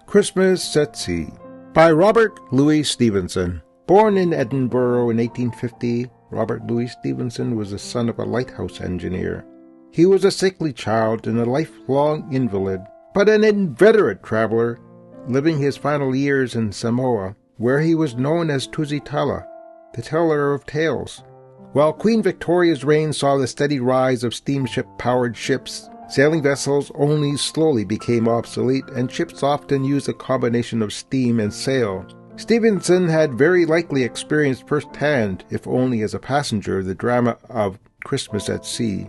Christmas at Sea by Robert Louis Stevenson. Born in Edinburgh in 1850, Robert Louis Stevenson was the son of a lighthouse engineer. He was a sickly child and a lifelong invalid, but an inveterate traveler, living his final years in Samoa, where he was known as Tusitala, the teller of tales. While Queen Victoria's reign saw the steady rise of steamship-powered ships, sailing vessels only slowly became obsolete, and ships often used a combination of steam and sail. Stevenson had very likely experienced firsthand, if only as a passenger, the drama of Christmas at Sea.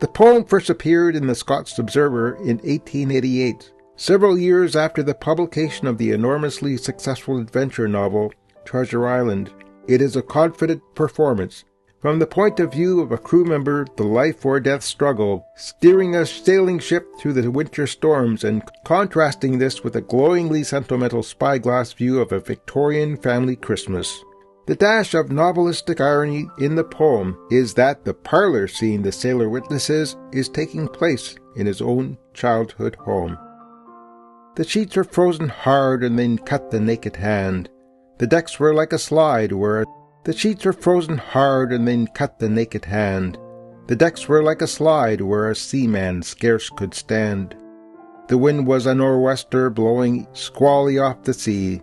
The poem first appeared in the Scots Observer in 1888, several years after the publication of the enormously successful adventure novel Treasure Island. It is a confident performance. From the point of view of a crew member, the life-or-death struggle, steering a sailing ship through the winter storms, and contrasting this with a glowingly sentimental spyglass view of a Victorian family Christmas. The dash of novelistic irony in the poem is that the parlour scene the sailor witnesses is taking place in his own childhood home. The sheets were frozen hard and they cut the naked hand. The decks were like a slide where The sheets were frozen hard and they cut the naked hand. The decks were like a slide where a seaman scarce could stand. The wind was a nor'wester blowing squally off the sea,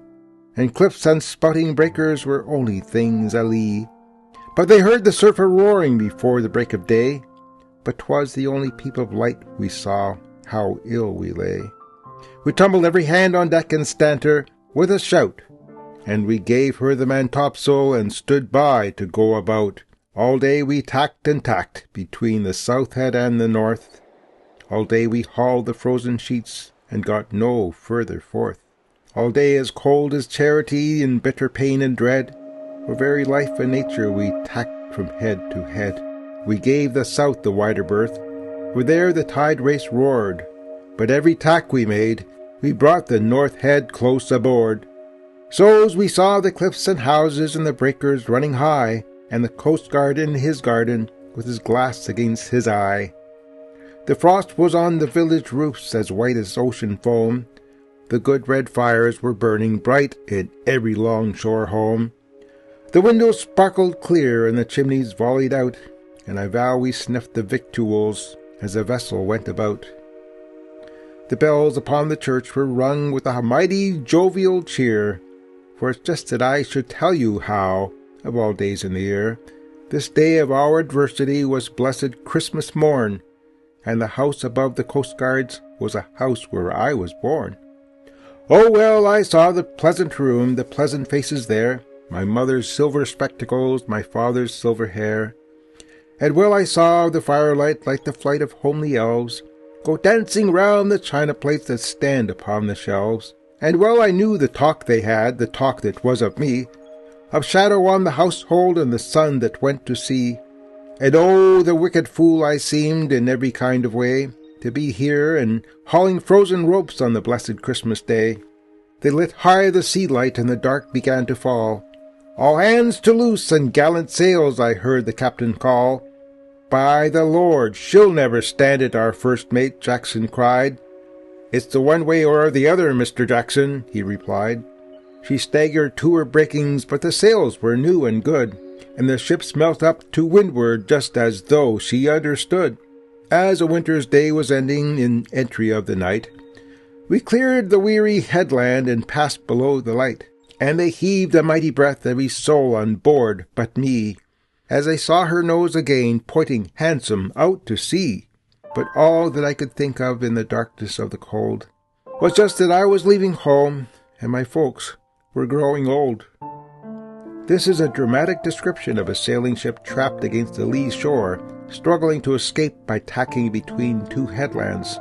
and cliffs and spouting breakers were only things alee. But they heard the surf a-roaring before the break of day, but 'twas the only peep of light we saw, how ill we lay. We tumbled every hand on deck and stanter with a shout, and we gave her the main-topsail and stood by to go about. All day we tacked and tacked between the south head and the north. All day we hauled the frozen sheets and got no further forth. All day as cold as charity in bitter pain and dread, for very life and nature we tacked from head to head. We gave the south the wider berth, for there the tide race roared, but every tack we made, we brought the north head close aboard. So's we saw the cliffs and houses and the breakers running high, and the coast guard in his garden with his glass against his eye. The frost was on the village roofs as white as ocean foam. The good red fires were burning bright in every longshore home. The windows sparkled clear and the chimneys volleyed out, and I vow we sniffed the victuals as the vessel went about. The bells upon the church were rung with a mighty jovial cheer, for it's just that I should tell you how, of all days in the year, this day of our adversity was blessed Christmas morn, and the house above the coastguards was a house where I was born. Oh well, I saw the pleasant room, the pleasant faces there, my mother's silver spectacles, my father's silver hair, and well I saw the firelight like the flight of homely elves go dancing round the china plates that stand upon the shelves. And well I knew the talk they had, the talk that was of me, of shadow on the household and the sun that went to sea. And oh, the wicked fool I seemed in every kind of way, to be here and hauling frozen ropes on the blessed Christmas day. They lit high the sea light and the dark began to fall. All hands to loose and gallant sails, I heard the captain call. By the Lord, she'll never stand it, our first mate Jackson cried. It's the one way or the other, Mr. Jackson, he replied. She staggered to her breakings, but the sails were new and good, and the ship smelt up to windward just as though she understood. As a winter's day was ending in entry of the night, we cleared the weary headland and passed below the light, and they heaved a mighty breath every soul on board but me, as I saw her nose again pointing handsome out to sea. But all that I could think of in the darkness of the cold was just that I was leaving home, and my folks were growing old. This is a dramatic description of a sailing ship trapped against the lee shore, struggling to escape by tacking between two headlands.